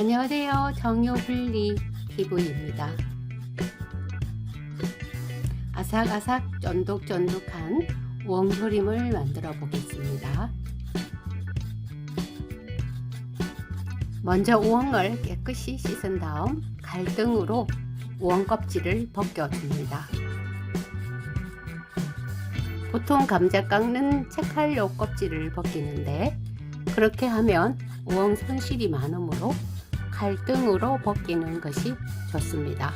안녕하세요. 정유블리 TV입니다. 아삭아삭 쫀득쫀득한 우엉조림을 만들어 보겠습니다. 먼저 우엉을 깨끗이 씻은 다음 갈등으로 우엉 껍질을 벗겨줍니다. 보통 감자 깎는 채칼로 껍질을 벗기는데 그렇게 하면 우엉 손실이 많으므로 칼등으로 벗기는 것이 좋습니다.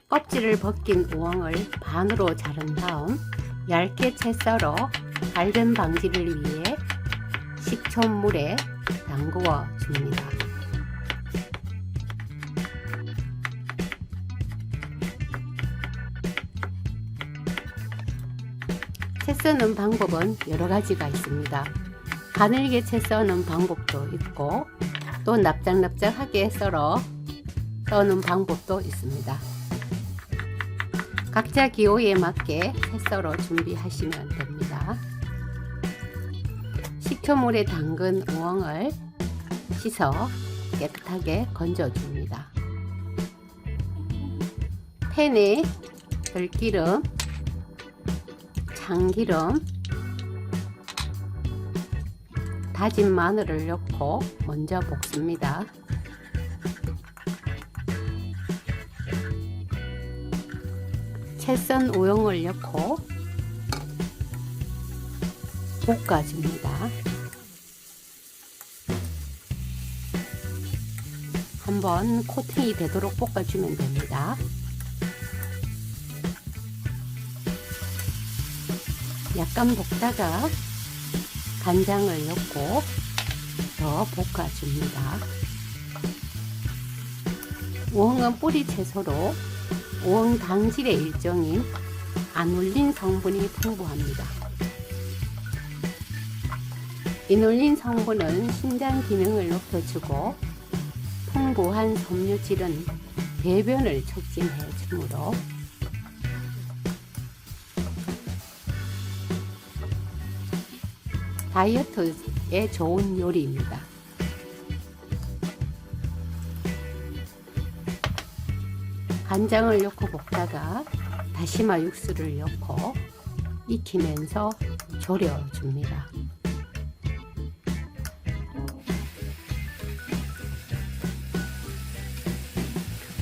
껍질을 벗긴 우엉을 반으로 자른 다음 얇게 채 썰어 갈변 방지를 위해 식초물에 담그어 줍니다. 채 써는 방법은 여러 가지가 있습니다. 가늘게 채 써는 방법도 있고 또 납작납작하게 썰어 써는 방법도 있습니다. 각자 기호에 맞게 채 썰어 준비하시면 됩니다. 식초물에 담근 우엉을 씻어 깨끗하게 건져줍니다. 팬에 들기름, 참기름, 다진 마늘을 넣고 먼저 볶습니다. 채 썬 우엉을 넣고 볶아줍니다. 한번 코팅이 되도록 볶아주면 됩니다. 약간 볶다가 간장을 넣고 더 볶아줍니다. 우엉은 뿌리 채소로 우엉 당질의 일종인 아눌린 성분이 풍부합니다. 이눌린 성분은 신장 기능을 높여주고 풍부한 섬유질은 배변을 촉진해 주므로 다이어트에 좋은 요리입니다. 간장을 넣고 볶다가 다시마 육수를 넣고 익히면서 졸여줍니다.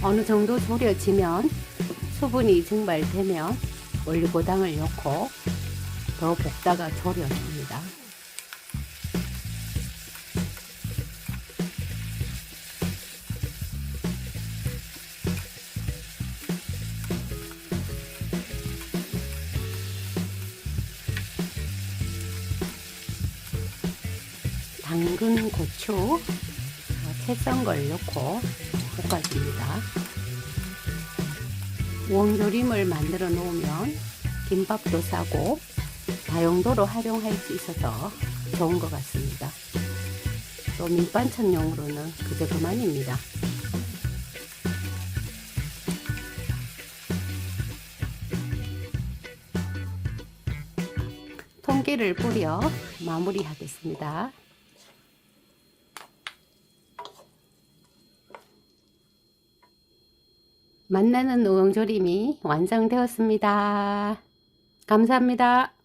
어느 정도 졸여지면 수분이 증발되면 올리고당을 넣고 더 볶다가 졸여줍니다. 당근 고추 채 썬 걸 넣고 볶아줍니다. 우엉조림을 만들어 놓으면 김밥도 싸고 다용도로 활용할 수 있어서 좋은 것 같습니다. 또 밑반찬용으로는 그저 그만입니다. 통깨를 뿌려 마무리하겠습니다. 맛나는 우엉조림이 완성되었습니다. 감사합니다.